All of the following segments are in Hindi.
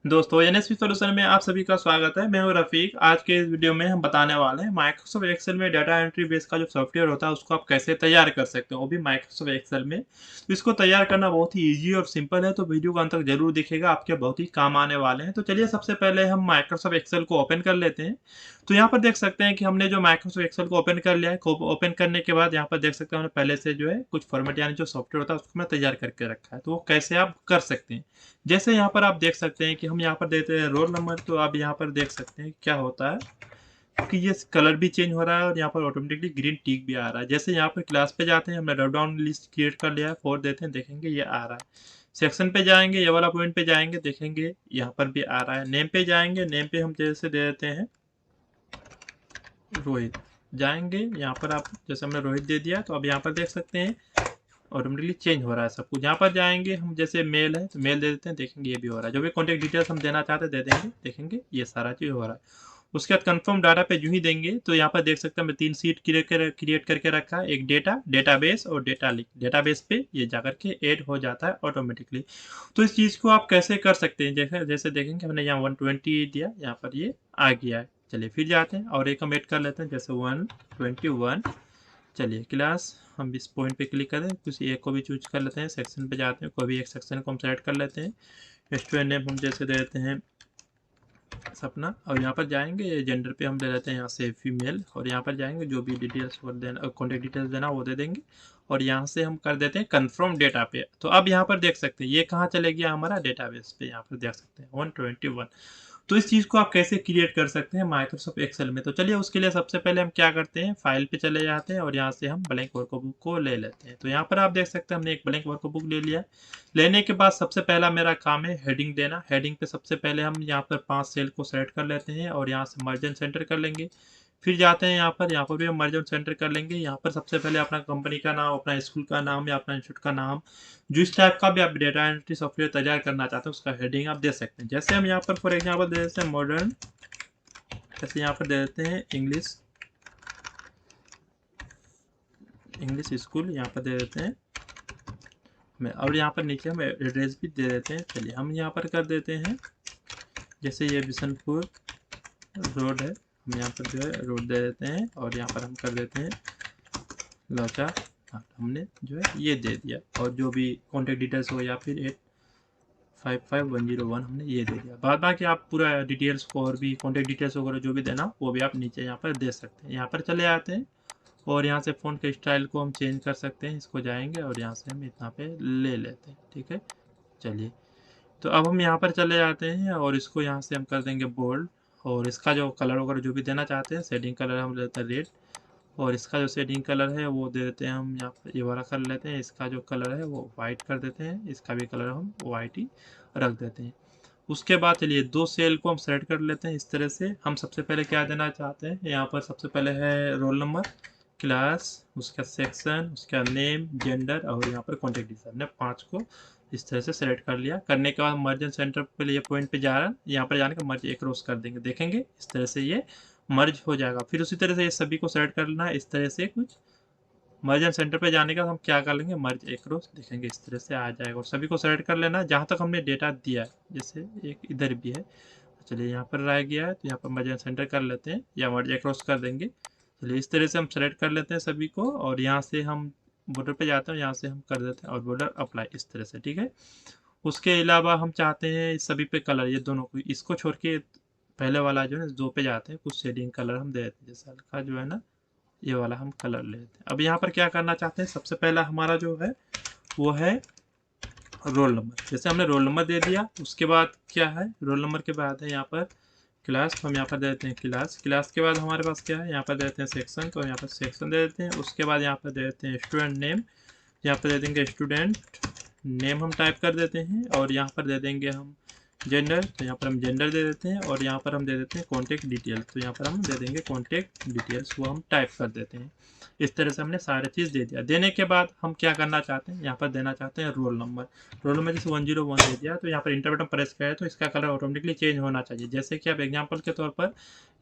दोस्तों एनएसपी सॉल्यूशन में आप सभी का स्वागत है। मैं हूं रफ़ीक। आज के इस वीडियो में हम बताने वाले हैं माइक्रोसॉफ्ट एक्सेल में डाटा एंट्री बेस का जो सॉफ्टवेयर होता है उसको आप कैसे तैयार कर सकते हो, वो भी माइक्रोसॉफ्ट एक्सेल में। तो इसको तैयार करना बहुत ही ईजी और सिंपल है, तो वीडियो को अंत तक जरूर देखिएगा, आपके बहुत ही काम आने वाले हैं। तो चलिए सबसे पहले हम माइक्रोसॉफ्ट एक्सेल को ओपन कर लेते हैं। तो यहाँ पर देख सकते हैं कि हमने जो माइक्रोसॉफ्ट एक्सेल को ओपन कर लिया है। ओपन करने के बाद यहाँ पर देख सकते हैं हमने पहले से जो है कुछ फॉर्मेट यानी जो सॉफ्टवेयर होता है उसको मैं तैयार करके रखा है। तो वो कैसे आप कर सकते हैं, जैसे यहाँ पर आप देख सकते हैं कि हम यहाँ पर देते हैं रोल नंबर। तो आप यहाँ पर देख सकते हैं क्या होता है कि ये कलर भी चेंज हो रहा है और यहाँ पर ऑटोमेटिकली ग्रीन टिक भी आ रहा है। जैसे यहाँ पर क्लास पे जाते हैं, हमने ड्रॉप डाउन लिस्ट क्रिएट कर लिया है, 4 देते हैं, देखेंगे ये आ रहा है। सेक्शन पे जाएंगे, ये वाला पॉइंट पे जाएंगे, देखेंगे यहाँ पर भी आ रहा है। नेम पे जाएंगे, नेम पे हम जैसे दे देते हैं रोहित। जाएंगे यहाँ पर, आप जैसे हमने रोहित दे दिया, तो अब यहाँ पर देख सकते हैं ऑटोमेटिकली चेंज हो रहा है सब कुछ। यहाँ पर जाएंगे हम, जैसे मेल है तो मेल दे देते हैं, देखेंगे ये भी हो रहा है। जो भी कॉन्टैक्ट डिटेल्स हम देना चाहते हैं दे देंगे, देखेंगे ये सारा चीज़ हो रहा है। उसके बाद कंफर्म डाटा पे यूं ही देंगे, तो यहाँ पर देख सकते हैं मैं 3 सीट क्रिएट करके रखा है, एक डेटा, डेटाबेस और डेटा लिंक। डेटाबेस पे ये जाकर के ऐड हो जाता है ऑटोमेटिकली। तो इस चीज़ को आप कैसे कर सकते हैं, जैसे जैसे देखेंगे हमने यहाँ 120 दिया, यहाँ पर ये आ गया है। चलिए फिर जाते हैं और एक हम ऐड कर लेते हैं, जैसे 121। चलिए क्लास, हम इस पॉइंट पे क्लिक करें, किसी एक को भी चूज कर लेते हैं। सेक्शन पे जाते हैं, कोई भी एक सेक्शन को हम सेलेक्ट कर लेते हैं। स्टूडेंट नेम हम जैसे दे देते हैं सपना, और यहाँ पर जाएंगे जेंडर पे हम दे देते हैं यहाँ से फीमेल, और यहाँ पर जाएंगे जो भी डिटेल्स देना, कॉन्टेक्ट डिटेल्स देना वो दे देंगे। और यहाँ से हम कर देते हैं कन्फर्म डेटा पे। तो अब यहाँ पर देख सकते हैं ये कहाँ चले गया, हमारा डेटाबेस पे। यहाँ पर देख सकते हैं 121। तो इस चीज़ को आप कैसे क्रिएट कर सकते हैं माइक्रोसॉफ्ट एक्सेल में, तो चलिए उसके लिए सबसे पहले हम क्या करते हैं, फाइल पे चले जाते हैं और यहाँ से हम ब्लैंक वर्कबुक को ले लेते हैं। तो यहाँ पर आप देख सकते हैं हमने एक ब्लैंक वर्कबुक ले लिया है। लेने के बाद सबसे पहला मेरा काम है हेडिंग देना। हेडिंग पे सबसे पहले हम यहाँ पर 5 सेल को सेलेक्ट कर लेते हैं और यहाँ से मर्ज एंड सेंटर कर लेंगे। फिर जाते हैं यहाँ पर भी हम मर्ज एंड सेंटर कर लेंगे। यहाँ पर सबसे पहले अपना कंपनी का नाम, अपना स्कूल का नाम या अपना इंस्टीट्यूट का नाम, जो इस टाइप का भी आप डेटा एंट्री सॉफ्टवेयर तैयार करना चाहते हैं उसका हेडिंग आप दे सकते हैं। जैसे हम यहाँ पर फॉर एग्जांपल दे देते हैं मॉडर्न, जैसे यहाँ पर दे देते हैं इंग्लिश स्कूल, यहाँ पर दे देते हैं मैं, और यहाँ पर नीचे हम एड्रेस भी दे देते हैं। चलिए हम यहाँ पर कर देते हैं, जैसे ये बिशनपुर रोड है, हम यहाँ पर जो है रोड दे देते हैं और यहाँ पर हम कर देते हैं लौचा। हाँ, हमने जो है ये दे दिया, और जो भी कॉन्टेक्ट डिटेल्स हो या फिर 855101 हमने ये दे दिया। बाद बाकी आप पूरा डिटेल्स को और भी कॉन्टेक्ट डिटेल्स वगैरह जो भी देना वो भी आप नीचे यहाँ पर दे सकते हैं। यहाँ पर चले आते हैं और यहाँ से फ़ॉन्ट के स्टाइल को हम चेंज कर सकते हैं। इसको जाएंगे और यहाँ से हम इतना पे ले लेते हैं, ठीक है। चलिए, तो अब हम यहाँ पर चले जाते हैं और इसको यहाँ से हम कर देंगे बोल्ड, और इसका जो कलर वगैरह जो भी देना चाहते हैं, शेडिंग कलर हम देते हैं रेड, और इसका जो शेडिंग कलर है वो दे देते हैं हम यहाँ पर, ये वाला कर लेते हैं। इसका जो कलर है वो वाइट कर देते हैं, इसका भी कलर हम वाइट ही रख देते हैं। उसके बाद चलिए 2 सेल को हम सेलेक्ट कर लेते हैं। इस तरह से हम सबसे पहले क्या देना चाहते हैं, यहाँ पर सबसे पहले है रोल नंबर, क्लास, उसका सेक्शन, उसका नेम, जेंडर और यहाँ पर कॉन्टेक्ट डिटेल्स। हमने 5 को इस तरह से सेलेक्ट कर लिया। करने के बाद मर्ज एंड सेंटर पे ये पॉइंट पे जा रहा है, यहाँ पर जाने का मर्ज एक रोज कर देंगे, देखेंगे इस तरह से ये मर्ज हो जाएगा। फिर उसी तरह से ये सभी को सेलेक्ट कर लेना है इस तरह से कुछ। मर्ज एंड सेंटर पे जाने का हम क्या कर लेंगे, मर्ज एक रोज, देखेंगे इस तरह से आ जाएगा। और सभी को सेलेक्ट कर लेना है जहाँ तक हमने डेटा दिया है, जैसे एक इधर भी है। चलिए यहाँ पर रह गया है तो यहाँ पर मर्ज एंड सेंटर कर लेते हैं या मर्ज एक रोज कर देंगे। चलिए इस तरह से हम सेलेक्ट कर लेते हैं सभी को, और यहाँ से हम बॉर्डर पे जाते हैं, यहाँ से हम कर देते हैं और बॉर्डर अप्लाई इस तरह से, ठीक है। उसके अलावा हम चाहते हैं इस सभी पे कलर, ये दोनों को, इसको छोड़ के पहले वाला जो है दो पे जाते हैं, कुछ शेडिंग कलर हम दे देते हैं, जैसे हल्का जो है ना ये वाला हम कलर ले लेते हैं। अब यहाँ पर क्या करना चाहते हैं, सबसे पहला हमारा जो है वो है रोल नंबर। जैसे हमने रोल नंबर दे दिया, उसके बाद क्या है, रोल नंबर के बाद है यहाँ पर क्लास, तो हम यहाँ पर दे देते हैं क्लास। क्लास के बाद हमारे पास क्या है, यहाँ पर दे देते हैं सेक्शन, तो यहाँ पर सेक्शन दे देते हैं। उसके बाद यहाँ पर दे देते हैं स्टूडेंट नेम, यहाँ पर दे देंगे स्टूडेंट नेम हम टाइप कर देते हैं। और यहाँ पर दे देंगे हम जेंडर, तो यहाँ पर हम जेंडर दे देते हैं। और यहाँ पर हम दे देते हैं कॉन्टैक्ट डिटेल्स, तो यहाँ पर हम दे देंगे कॉन्टैक्ट डिटेल्स, वो हम टाइप कर देते हैं। इस तरह से हमने सारे चीज़ दे दिया। देने के बाद हम क्या करना चाहते हैं, यहाँ पर देना चाहते हैं रोल नंबर। रोल नंबर जैसे 101 दे दिया, तो यहाँ पर इंटर बटन प्रेस करें तो इसका कलर ऑटोमेटिकली चेंज होना चाहिए। जैसे कि आप एग्जाम्पल के तौर पर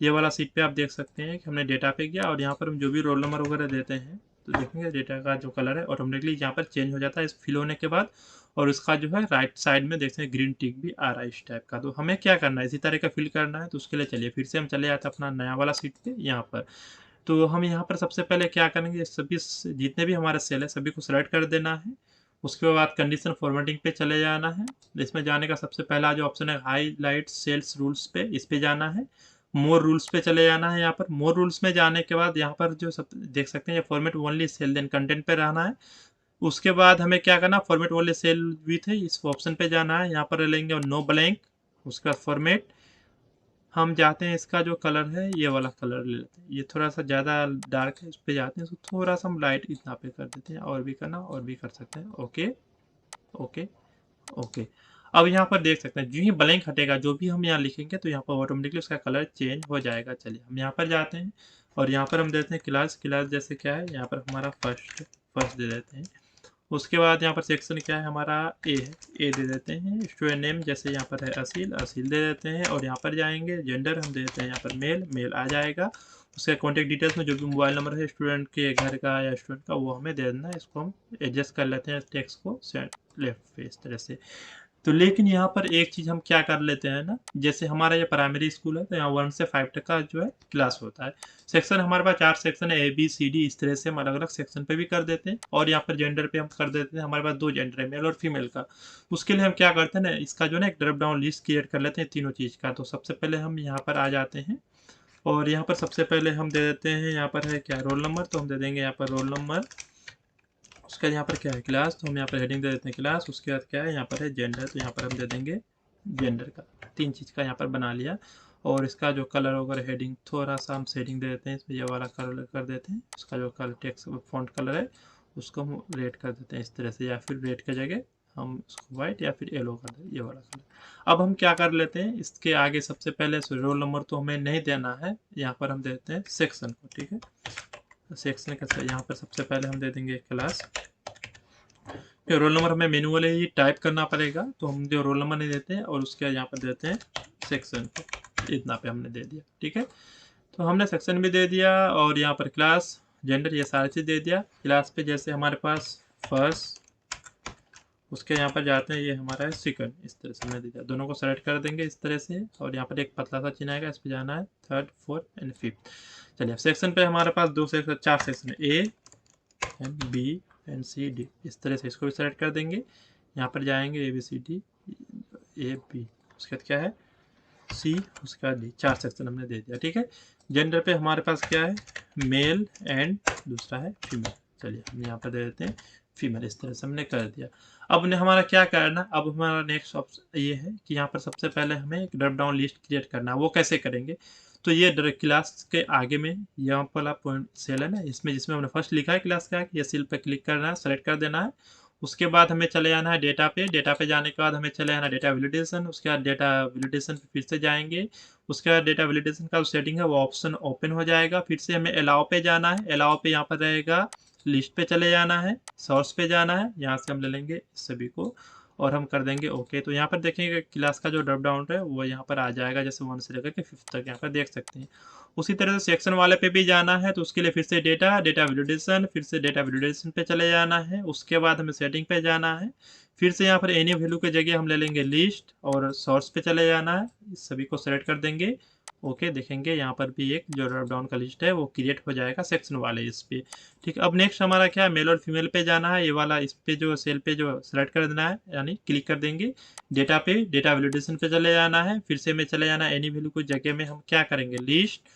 ये वाला सीट पे आप देख सकते हैं कि हमने डेटा पे गया और यहाँ पर हम जो भी रोल नंबर वगैरह देते हैं, तो देखेंगे डेटा का जो कलर है ऑटोमेटिकली यहाँ पर चेंज हो जाता है। इस फिल होने के बाद और उसका जो है राइट साइड में देखते हैं ग्रीन टिक भी आ रहा है इस टाइप का। तो हमें क्या करना है, इसी तरह का फिल करना है। तो उसके लिए चलिए फिर से हम चले जाते हैं अपना नया वाला शीट पे यहाँ पर। तो हम यहाँ पर सबसे पहले क्या करेंगे, सभी जितने भी हमारे सेल है सभी को सेलेक्ट कर देना है। उसके बाद कंडीशन फॉर्मेटिंग पे चले जाना है। इसमें जाने का सबसे पहला जो ऑप्शन है हाईलाइट सेल्स रूल्स पे, इस पे जाना है। मोर रूल्स पे चले जाना है। यहाँ पर मोर रूल्स में जाने के बाद यहाँ पर जो सब देख सकते हैं ये format only cell then content पे रहना है। उसके बाद हमें क्या करना, फॉर्मेट ओनली सेल विथ है इस ऑप्शन पे जाना है। यहाँ पर लेंगे नो ब्लैंक। उसका फॉर्मेट हम चाहते हैं इसका जो कलर है ये वाला कलर ले लेते हैं। ये थोड़ा सा ज़्यादा डार्क है, इस पे जाते हैं, इसको थोड़ा सा हम लाइट इतना पे कर देते हैं। और भी करना और भी कर सकते हैं। Okay okay okay. अब यहाँ पर देख सकते हैं जो ही ब्लैंक हटेगा जो भी हम यहाँ लिखेंगे तो यहाँ पर ऑटोमेटिकली उसका कलर चेंज हो जाएगा। चलिए हम यहाँ पर जाते हैं और यहाँ पर हम देते हैं क्लास। क्लास जैसे क्या है, यहाँ पर हमारा फर्स्ट दे देते हैं। उसके बाद यहाँ पर सेक्शन क्या है हमारा, ए है, ए दे देते हैं। स्टूडेंट नेम जैसे यहाँ पर है असील, असील दे देते हैं। और यहाँ पर जाएंगे जेंडर हम दे देते हैं यहाँ पर मेल, मेल आ जाएगा। उसके कॉन्टेक्ट डिटेल्स में जो भी मोबाइल नंबर है स्टूडेंट के घर का या स्टूडेंट का वो हमें दे देना है। इसको हम एडजस्ट कर लेते हैं टेक्स्ट को लेफ्ट पे इस तरह से। तो लेकिन यहाँ पर एक चीज़ हम क्या कर लेते हैं ना, जैसे हमारा ये प्राइमरी स्कूल है तो यहाँ 1 से 5 तक का जो है क्लास होता है। सेक्शन हमारे पास 4 सेक्शन है, ABCD, इस तरह से हम अलग अलग सेक्शन पे भी कर देते हैं। और यहाँ पर जेंडर पे हम कर देते हैं, हमारे पास 2 जेंडर है, मेल और फीमेल का। उसके लिए हम क्या करते हैं ना, इसका जो है ना एक ड्रॉप डाउन लिस्ट क्रिएट कर लेते हैं तीनों चीज़ का। तो सबसे पहले हम यहाँ पर आ जाते हैं और यहाँ पर सबसे पहले हम दे देते हैं, यहाँ पर है क्या रोल नंबर, तो हम दे देंगे यहाँ पर रोल नंबर। उसके बाद यहाँ पर क्या है क्लास, तो हम यहाँ पर हेडिंग दे देते हैं क्लास। उसके बाद क्या है यहाँ पर है जेंडर, तो यहाँ पर हम दे देंगे जेंडर का। 3 चीज़ का यहाँ पर बना लिया। और इसका जो कलर वगैरह हेडिंग थोड़ा सा हम शेडिंग दे देते हैं, इसमें ये वाला कलर कर देते हैं। उसका जो कलर टेक्स्ट फॉन्ट कलर है उसको हम रेड कर देते हैं इस तरह से, या फिर रेड की जगह हम उसको वाइट या फिर येलो कर दें, ये वाला कलर। अब हम क्या कर लेते हैं, इसके आगे सबसे पहले रोल नंबर तो हमें नहीं देना है, यहाँ पर हम देते हैं सेक्शन को। ठीक है, सेक्शन का यहाँ पर सबसे पहले हम दे देंगे क्लास। रोल नंबर हमें मैनुअली ही टाइप करना पड़ेगा, तो हम जो रोल नंबर नहीं देते हैं और उसके यहाँ पर देते हैं सेक्शन को, इतना पे हमने दे दिया। ठीक है, तो हमने सेक्शन भी दे दिया और यहाँ पर क्लास जेंडर ये सारी चीज़ दे दिया। क्लास पे जैसे हमारे पास फर्स्ट, उसके यहाँ पर जाते हैं ये हमारा है सेकंड, इस तरह से हमने दे दिया। दोनों को सेलेक्ट कर देंगे इस तरह से और यहाँ पर एक पतला सा चिन्ह आएगा, इस पर जाना है थर्ड फोर्थ एंड फिफ्थ। चलिए सेक्शन पे हमारे पास 4 सेक्शन है, a and b and c d, इस तरह से इसको भी सेलेक्ट कर देंगे। यहाँ पर जाएंगे ABCD AB, उसके बाद क्या है सी, उसके बाद डी, 4 सेक्शन हमने दे दिया। ठीक है, जेंडर पे हमारे पास क्या है मेल एंड दूसरा है फीमेल। चलिए हम यहाँ पर दे देते हैं फीमेल, इस तरह से हमने कर दिया। अब ने हमारा क्या करना, अब हमारा नेक्स्ट ऑप्शन ये है कि यहाँ पर सबसे पहले हमें एक ड्रॉप डाउन लिस्ट क्रिएट करना है। वो कैसे करेंगे, तो ये क्लास के आगे में यहाँ वाला पॉइंट सेल है ना, इसमें जिसमें हमने फर्स्ट लिखा है क्लास का, ये सेल पे क्लिक करना है, सेलेक्ट कर देना है। उसके बाद हमें चले जाना है डेटा पे। डेटा पे जाने के बाद हमें चले जाना डेटा वैलिडेशन। उसके बाद डेटा वैलिडेशन पे फिर से जाएंगे। उसके बाद डेटा वैलिडेशन का जो सेटिंग है वो ऑप्शन ओपन हो जाएगा। फिर से हमें अलाउ पे जाना है। अलाउ पे यहाँ पर रहेगा लिस्ट पे चले जाना है, सोर्स पे जाना है, यहाँ से हम ले लेंगे सभी को और हम कर देंगे ओके। तो यहाँ पर देखेंगे क्लास का जो ड्रॉप डाउन है वो यहाँ पर आ जाएगा, जैसे 1 से लेकर के 5 तक यहाँ पर देख सकते हैं। उसी तरह से सेक्शन वाले पे भी जाना है, तो उसके लिए फिर से डेटा वैलिडेशन, फिर से डेटा वैलिडेशन पे चले जाना है। उसके बाद हमें सेटिंग पे जाना है। फिर से यहाँ पर एनी वैल्यू की जगह हम ले लेंगे लिस्ट और सोर्स पे चले जाना है, इस सभी को सेलेक्ट कर देंगे ओके। देखेंगे यहाँ पर भी एक जो ड्रॉप डाउन का लिस्ट है वो क्रिएट हो जाएगा सेक्शन वाले इस पे। ठीक है, अब नेक्स्ट हमारा क्या है मेल और फीमेल पे जाना है। ये वाला इस पे जो सेल पे जो सेलेक्ट कर देना है, यानी क्लिक कर देंगे डेटा पे, डेटा वैलिडेशन पे चले जाना है। फिर से में चले जाना है एनी वैल्यू को जगह में हम क्या करेंगे लिस्ट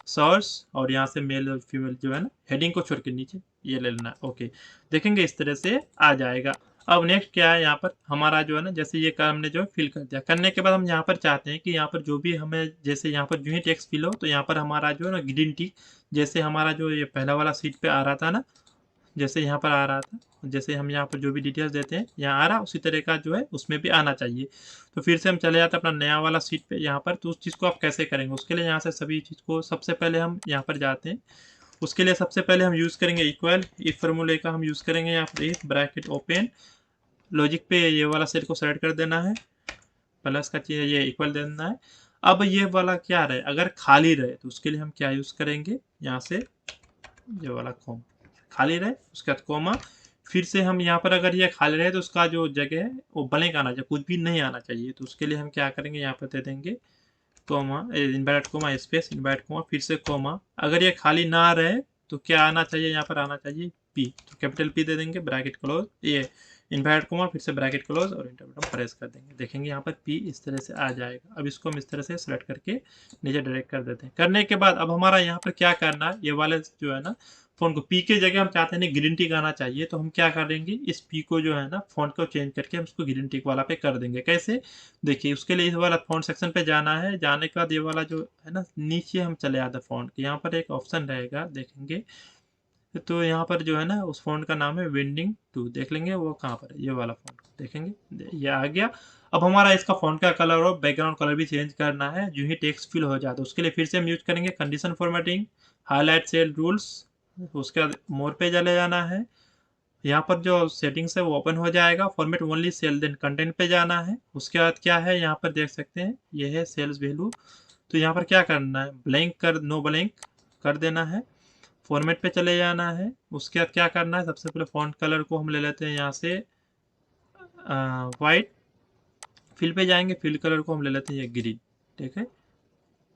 सोर्स और यहाँ से मेल और फीमेल जो है ना हेडिंग को छोड़ के नीचे ये ले लेना है ओके। देखेंगे इस तरह से आ जाएगा। अब नेक्स्ट क्या है, यहाँ पर हमारा जो है ना जैसे ये काम हमने जो फिल कर दिया, करने के बाद हम यहाँ पर चाहते हैं कि यहाँ पर जो भी हमें जैसे यहाँ पर जो ही टेक्स्ट फिल हो तो यहाँ पर हमारा जो है ना ग्रीन टिक, जैसे हमारा जो ये पहला वाला सीट पे आ रहा था ना, जैसे यहाँ पर आ रहा था, जैसे हम यहाँ पर जो भी डिटेल्स देते हैं यहाँ आ रहा उसी तरह का जो है उसमें भी आना चाहिए। तो फिर से हम चले जाते हैं अपना नया वाला सीट पे यहाँ पर। तो उस चीज़ को आप कैसे करेंगे, उसके लिए यहाँ से सभी चीज़ को सबसे पहले हम यहाँ पर जाते हैं। उसके लिए सबसे पहले हम यूज़ करेंगे इक्वल, इस फार्मूले का हम यूज़ करेंगे यहाँ पर इफ ब्रैकेट ओपन, लॉजिक पे ये वाला सेल को सेलेक्ट कर देना है, प्लस का चीज़ ये इक्वल दे देना है। अब ये वाला क्या रहे, अगर खाली रहे तो उसके लिए हम क्या यूज़ करेंगे, यहाँ से ये वाला कॉमा खाली रहे, उसके बाद कॉमा, फिर से हम यहाँ पर अगर ये खाली रहे तो उसका जो जगह है वो ब्लैंक आना चाहिए, कुछ भी नहीं आना चाहिए। तो उसके लिए हम क्या करेंगे, यहाँ पर दे देंगे comma, invert comma space invert comma, फिर से कोमा। अगर ये खाली ना रहे तो क्या आना चाहिए, यहाँ पर आना चाहिए पी, तो कैपिटल पी दे देंगे, ब्रैकेट क्लोज, ये इनवर्ट कोमा, फिर से ब्रैकेट क्लोज और इंटर बटन प्रेस कर देंगे। देखेंगे यहाँ पर पी इस तरह से आ जाएगा। अब इसको हम इस तरह से सेलेक्ट करके नीचे डायरेक्ट कर देते हैं। करने के बाद अब हमारा यहाँ पर क्या करना है, ये वाले जो है ना फ़ॉन्ट को पी के जगह हम चाहते हैं ग्रीन टिक आना चाहिए, तो हम क्या करेंगे, इस पी को जो है ना फ़ॉन्ट को चेंज करके हम इसको ग्रीन टिक वाला पे कर देंगे। कैसे, देखिए उसके लिए इस वाला फ़ॉन्ट सेक्शन पे जाना है। जाने के बाद ये वाला जो है ना नीचे हम चले आते हैं फ़ॉन्ट के, यहाँ पर एक ऑप्शन रहेगा देखेंगे, तो यहाँ पर जो है ना उस फ़ॉन्ट का नाम है वेंडिंग 2, देख लेंगे वो कहाँ पर है, ये वाला फ़ॉन्ट देखेंगे, ये आ गया। अब हमारा इसका फ़ॉन्ट का कलर और बैकग्राउंड कलर भी चेंज करना है जो ही टेक्स्ट फिल हो जाए, तो उसके लिए फिर से हम यूज़ करेंगे condition formatting, highlight cell rules, उसके बाद मोर पे चले जाना है। यहाँ पर जो सेटिंग्स है वो ओपन हो जाएगा, format only cell, then content पे जाना है। उसके बाद क्या है, यहाँ पर देख सकते हैं ये है सेल्स वैल्यू, तो यहाँ पर क्या करना है, ब्लैंक कर, नो ब्लैंक कर देना है। फॉर्मेट पे चले जाना है। उसके बाद क्या करना है, सबसे पहले फॉन्ट कलर को हम ले लेते हैं यहाँ से वाइट, फिल पे जाएंगे, फिल कलर को हम ले लेते हैं ये ग्रीन, ठीक है।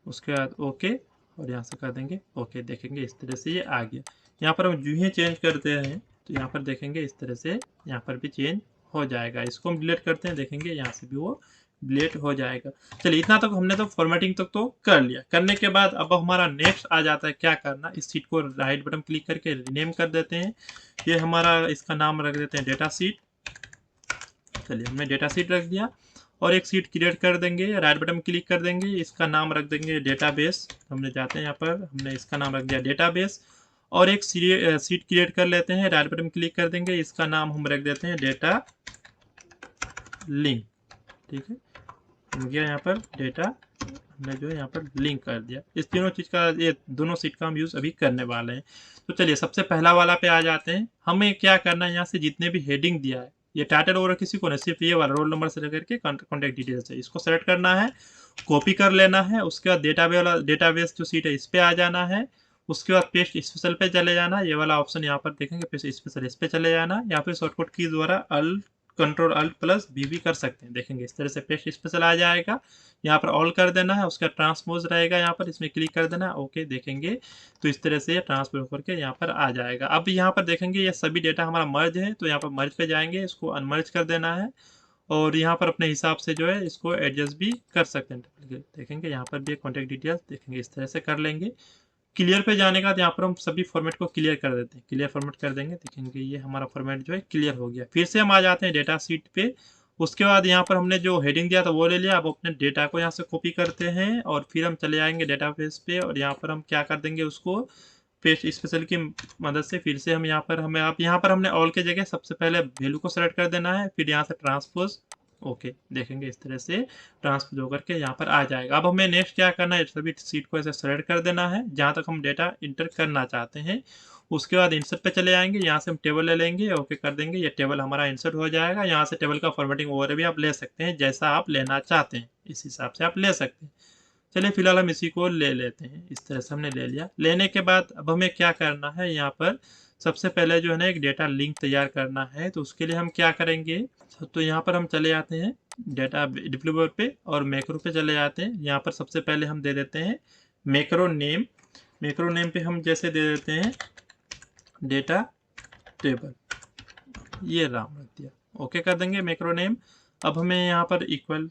उसके बाद ओके, और यहाँ से कर देंगे ओके, देखेंगे इस तरह से ये आ गया। यहाँ पर हम जो ही चेंज करते हैं तो यहाँ पर देखेंगे इस तरह से यहाँ पर भी चेंज हो जाएगा। इसको हम डिलीट करते हैं, देखेंगे यहाँ से भी वो डिलीट हो जाएगा। चलिए इतना तक हमने तो फॉर्मेटिंग तक तो कर लिया। करने के बाद अब हमारा नेक्स्ट आ जाता है क्या करना, इस सीट को राइट बटन क्लिक करके रीनेम कर देते हैं। ये हमारा इसका नाम रख देते हैं डेटा सीट। चलिए हमने डेटा सीट रख दिया और एक सीट क्रिएट कर देंगे, राइट बटन क्लिक कर देंगे, इसका नाम रख देंगे डेटाबेस। हमने जाते हैं यहाँ पर, हमने इसका नाम रख दिया डेटाबेस। और एक सीट क्रिएट कर लेते हैं, राइट बटन क्लिक कर देंगे, इसका नाम हम रख देते हैं डेटा लिंक, ठीक है। हो गया यहाँ पर डेटा, हमने जो है यहाँ पर लिंक कर दिया। इस तीनों चीज़ का, ये दोनों सीट का हम यूज़ अभी करने वाले हैं। तो चलिए सबसे पहला वाला पे आ जाते हैं। हमें क्या करना है, यहाँ से जितने भी हेडिंग दिया है, ये टाइटल वगैरह किसी को नहीं, सिर्फ ये वाला रोल नंबर से लेकर के कॉन्टैक्ट डिटेल्स है, इसको सेलेक्ट करना है, कॉपी कर लेना है। उसके बाद डेटाबेस जो सीट है इस पर आ जाना है। उसके बाद पेस्ट स्पेशल पे चले जाना, ये वाला ऑप्शन यहाँ पर देखेंगे, पेस्ट स्पेशल इस पे चले जाना। या फिर शॉर्टकट की द्वारा कंट्रोल अल्ट प्लस वी भी कर सकते हैं, देखेंगे इस तरह से पेस्ट स्पेशल आ जाएगा। यहाँ पर ऑल कर देना है, उसका ट्रांसपोज रहेगा यहाँ पर, इसमें क्लिक कर देना है, ओके देखेंगे तो इस तरह से ट्रांसपोज करके यहाँ पर आ जाएगा। अब यहाँ पर देखेंगे ये सभी डेटा हमारा मर्ज है, तो यहाँ पर मर्ज पे जाएंगे, इसको अनमर्ज कर देना है। और यहाँ पर अपने हिसाब से जो है इसको एडजस्ट भी कर सकते हैं। देखेंगे यहाँ पर भी कॉन्टैक्ट डिटेल्स, देखेंगे इस तरह से कर लेंगे। क्लियर पे जाने के बाद यहाँ पर हम सभी फॉर्मेट को क्लियर कर देते हैं, क्लियर फॉर्मेट कर देंगे, देखेंगे ये हमारा फॉर्मेट जो है क्लियर हो गया। फिर से हम आ जाते हैं डेटा सीट पे। उसके बाद यहाँ पर हमने जो हेडिंग दिया था वो ले लिया। अब अपने डेटा को यहाँ से कॉपी करते हैं और फिर हम चले आएंगे डेटाबेस पे, और यहाँ पर हम क्या कर देंगे, उसको पेस्ट स्पेशल की मदद से फिर से हम यहाँ पर हमें, आप यहाँ पर हमने ऑल के जगह सबसे पहले वैल्यू को सेलेक्ट कर देना है, फिर यहाँ से ट्रांसपोज, ओके देखेंगे इस तरह से ट्रांसपोज होकर के यहाँ पर आ जाएगा। अब हमें नेक्स्ट क्या करना है, सभी सीट को ऐसे सेलेक्ट कर देना है जहाँ तक हम डेटा इंटर करना चाहते हैं। उसके बाद इंसर्ट पे चले आएंगे, यहाँ से हम टेबल ले लेंगे, ओके कर देंगे, ये टेबल हमारा इंसर्ट हो जाएगा। यहाँ से टेबल का फॉर्मेटिंग वगैरह भी आप ले सकते हैं, जैसा आप लेना चाहते हैं इस हिसाब से आप ले सकते हैं। चलिए फिलहाल हम इसी को ले लेते हैं, इस तरह से हमने ले लिया। लेने के बाद अब हमें क्या करना है, यहाँ पर सबसे पहले जो है ना एक डेटा लिंक तैयार करना है, तो उसके लिए हम क्या करेंगे, तो यहाँ पर हम चले जाते हैं डेटा डिप्लोवर पे और मैक्रो पे चले जाते हैं। यहाँ पर सबसे पहले हम दे देते हैं मैक्रो नेम। मैक्रो नेम पे हम जैसे दे देते हैं डेटा टेबल, ये राम रख दिया, ओके कर देंगे मैक्रो नेम। अब हमें यहाँ पर इक्वल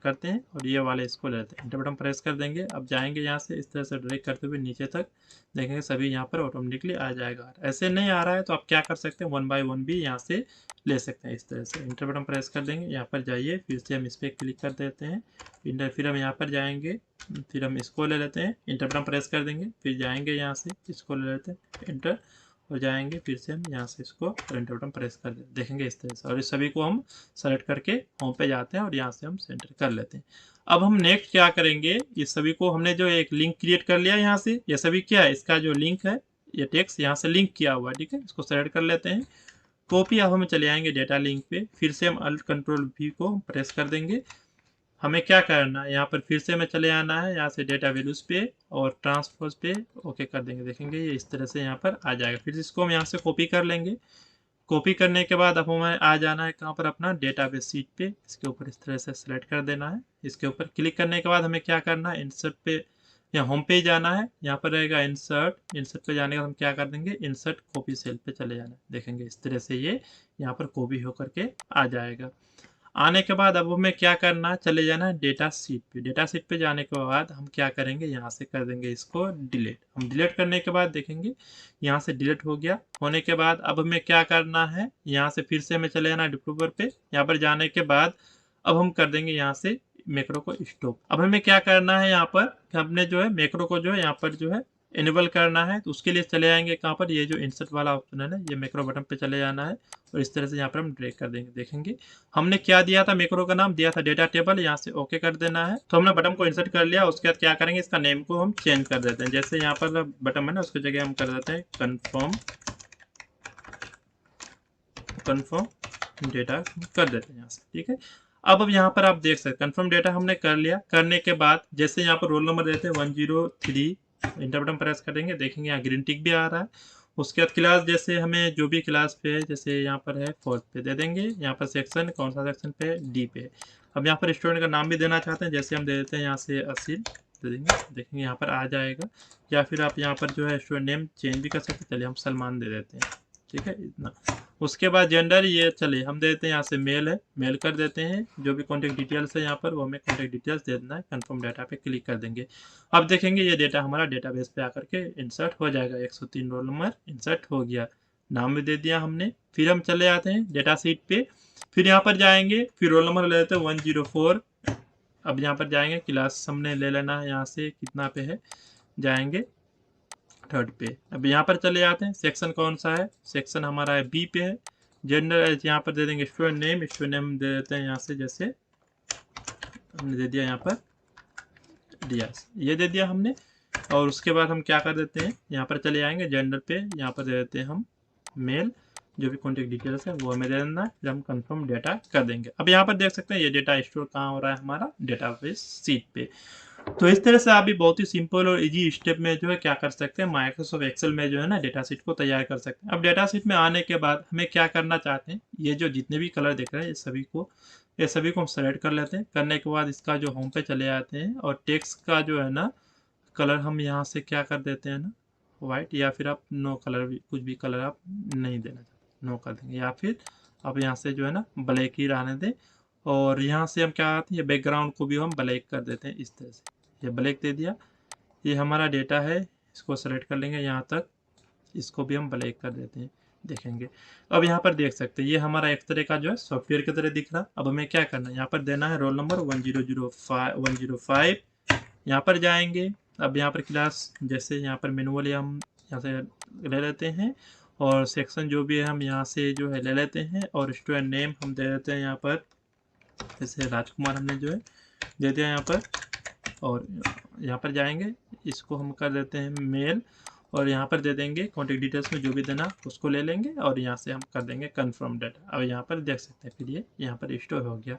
करते हैं और ये वाले इसको ले लेते हैं, इंटर बटन प्रेस कर देंगे। अब जाएंगे यहाँ से इस तरह से ड्रैग करते हुए नीचे तक, देखेंगे सभी यहाँ पर ऑटोमेटिकली आ जाएगा। ऐसे नहीं आ रहा है तो आप क्या कर सकते हैं, 1 बाय 1 भी यहाँ से ले सकते हैं। इस तरह से इंटर बटन प्रेस कर देंगे, यहाँ पर जाइए, फिर से हम इस पर क्लिक कर देते हैं इंटर, फिर हम यहाँ पर जाएंगे, फिर हम इसको ले लेते हैं, इंटर बटन प्रेस कर देंगे, फिर जाएंगे यहाँ से इसको ले लेते हैं इंटर, हो जाएंगे, फिर से हम यहाँ से इसको एंटर बटन प्रेस कर देखेंगे इस तरह से। और इस सभी को हम सेलेक्ट करके होम पे जाते हैं और यहाँ से हम सेंटर कर लेते हैं। अब हम नेक्स्ट क्या करेंगे, ये सभी को हमने जो एक लिंक क्रिएट कर लिया यहाँ से, ये सभी क्या है, इसका जो लिंक है ये टेक्स्ट यहाँ से लिंक किया हुआ है, ठीक है। इसको सेलेक्ट कर लेते हैं, कॉपी। अब हम चले आएंगे डेटा लिंक पे, फिर से हम अल्ट कंट्रोल वी को प्रेस कर देंगे। हमें क्या करना है, यहाँ पर फिर से हमें चले आना है, यहाँ से डेटा वैल्यूज पे और ट्रांसपोज पे ओके कर देंगे, देखेंगे ये इस तरह से यहाँ पर आ जाएगा। फिर इसको हम यहाँ से कॉपी कर लेंगे, कॉपी करने के बाद अब हमें आ जाना है कहाँ पर, अपना डेटाबेस शीट पे। इसके ऊपर इस तरह से सेलेक्ट कर देना है। इसके ऊपर क्लिक करने के बाद हमें क्या करना है, इंसर्ट पे या होम पे जाना है। यहाँ पर रहेगा इंसर्ट, इंसर्ट पे जाने के बाद हम क्या कर देंगे, इंसर्ट कॉपी सेल पे चले जाना है। देखेंगे इस तरह से ये यहाँ पर कॉपी होकर के आ जाएगा। आने के बाद अब हमें क्या करना है, चले जाना है डेटा शीट पे। डेटा शीट पे जाने के बाद हम क्या करेंगे, यहाँ से कर देंगे इसको डिलीट। हम डिलीट करने के बाद देखेंगे यहाँ से डिलीट हो गया। होने के बाद अब हमें क्या करना है, यहाँ से फिर से हमें चले जाना है डिप्लोवर पे। यहाँ पर जाने के बाद अब हम कर देंगे यहाँ से मैक्रो को स्टॉप। अब हमें क्या करना है, यहाँ पर हमने जो है मैक्रो को जो है यहाँ पर जो है इनेबल करना है। तो उसके लिए चले जाएंगे कहाँ पर, ये जो इंसर्ट वाला ऑप्शन है ना, ये मैक्रो बटन पे चले जाना है और इस तरह से यहाँ पर हम ड्रैग कर देंगे। देखेंगे हमने क्या दिया था, मैक्रो का नाम दिया था डेटा टेबल। यहाँ से ओके कर देना है। तो हमने बटन को इंसर्ट कर लिया। उसके बाद क्या करेंगे, इसका नेम को हम चेंज कर देते हैं। जैसे यहाँ पर बटन है ना, उसकी जगह हम कर देते हैं कन्फर्म डेटा कर देते हैं यहाँ से। ठीक है, अब यहाँ पर आप देख सकते हैं कन्फर्म डेटा हमने कर लिया। करने के बाद जैसे यहाँ पर रोल नंबर देते हैं 103, इंटर बटन प्रेस करेंगे। देखेंगे यहाँ ग्रीन टिक भी आ रहा है। उसके बाद क्लास, जैसे हमें जो भी क्लास पे है, जैसे यहाँ पर है फोर्थ पे दे देंगे। यहाँ पर सेक्शन कौन सा सेक्शन पे, डी पे। अब यहाँ पर स्टूडेंट का नाम भी देना चाहते हैं, जैसे हम दे देते हैं यहाँ से असील दे देंगे। देखेंगे यहाँ पर आ जाएगा। या फिर आप यहाँ पर जो है स्टूडेंट नेम चेंज भी कर सकते हैं। चलिए हम सलमान दे देते हैं। ठीक है, इतना। उसके बाद जेंडर, ये चलिए हम दे देते हैं यहाँ से मेल है, मेल कर देते हैं। जो भी कॉन्टैक्ट डिटेल्स है यहाँ पर वो हमें कॉन्टैक्ट डिटेल्स दे देना है। कंफर्म डाटा पे क्लिक कर देंगे। अब देखेंगे ये डेटा हमारा डेटाबेस पे आकर के इंसर्ट हो जाएगा। 103 रोल नंबर इंसर्ट हो गया, नाम भी दे दिया हमने। फिर हम चले जाते हैं डेटा शीट पे। फिर यहाँ पर जाएंगे, फिर रोल नंबर ले लेते हैं 104। अब यहाँ पर जाएंगे, क्लास हमने ले लेना है यहाँ से कितना पे है, जाएंगे थर्ड पे। अब यहाँ पर चले जाते हैं, सेक्शन कौन सा है, सेक्शन हमारा है बी पे है। जेंडर यहाँ पर दे देंगे स्टूडेंट नेम, स्टूडेंट नेम दे देते हैं यहाँ से, जैसे हमने दे दिया यहाँ पर डियास, ये दे दिया हमने। और उसके बाद हम क्या कर देते हैं, यहाँ पर चले आएंगे जेंडर पे, यहाँ पर दे देते हैं हम मेल। जो भी कॉन्टेक्ट डिटेल्स है वो हमें दे देना है। जब हम कंफर्म डेटा कर देंगे। अब यहाँ पर देख सकते हैं ये डेटा स्टोर कहाँ हो रहा है, हमारा डेटाबेस शीट पे। तो इस तरह से आप भी बहुत ही सिंपल और इजी स्टेप में जो है क्या कर सकते हैं, माइक्रोसॉफ्ट एक्सेल में जो है ना डेटा शीट को तैयार कर सकते हैं। अब डेटा शीट में आने के बाद हमें क्या करना चाहते हैं, ये जो जितने भी कलर दिख रहे हैं ये सभी को हम सेलेक्ट कर लेते हैं। करने के बाद इसका जो होम पे चले जाते हैं और टेक्स्ट का जो है ना कलर हम यहाँ से क्या कर देते हैं ना वाइट, या फिर आप नो कलर भी, कुछ भी कलर आप नहीं देना चाहते नो कर देंगे, या फिर आप यहाँ से जो है ना ब्लैक ही रहने दें। और यहाँ से हम क्या आते हैं, बैकग्राउंड को भी हम ब्लैक कर देते हैं इस तरह से। ये ब्लैक दे दिया। ये हमारा डेटा है, इसको सेलेक्ट कर लेंगे यहाँ तक, इसको भी हम ब्लैक कर देते हैं। देखेंगे अब यहाँ पर देख सकते हैं ये हमारा एक तरह का जो है सॉफ्टवेयर की तरह दिख रहा। अब हमें क्या करना है, यहाँ पर देना है रोल नंबर 105। यहाँ पर जाएंगे। अब यहाँ पर क्लास, जैसे यहाँ पर मैनुअली हम यहाँ से ले लेते हैं और सेक्शन जो भी है हम यहाँ से जो है ले लेते हैं। और स्टूडेंट नेम हम दे देते हैं यहाँ पर, जैसे राजकुमार हमने जो है दे दिया यहाँ पर। और यहाँ पर जाएंगे, इसको हम कर देते हैं मेल। और यहाँ पर दे देंगे कॉन्टेक्ट डिटेल्स में जो भी देना उसको ले लेंगे और यहाँ से हम कर देंगे कंफर्म डेटा। अब यहाँ पर देख सकते हैं फिर ये यहाँ पर स्टोर हो गया।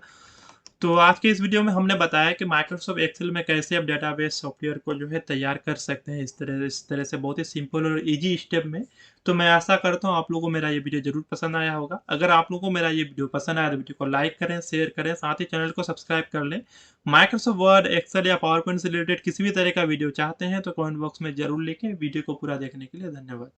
तो आज के इस वीडियो में हमने बताया कि माइक्रोसॉफ्ट एक्सेल में कैसे आप डेटाबेस सॉफ्टवेयर को जो है तैयार कर सकते हैं, इस तरह से बहुत ही सिंपल और इजी स्टेप में। तो मैं आशा करता हूँ आप लोगों को मेरा ये वीडियो जरूर पसंद आया होगा। अगर आप लोगों को मेरा ये वीडियो पसंद आया तो वीडियो को लाइक करें, शेयर करें, साथ ही चैनल को सब्सक्राइब कर लें। माइक्रोसॉफ्ट वर्ड, एक्सेल या पावर पॉइंट से रिलेटेड किसी भी तरह का वीडियो चाहते हैं तो कमेंट बॉक्स में जरूर लिखें। वीडियो को पूरा देखने के लिए धन्यवाद।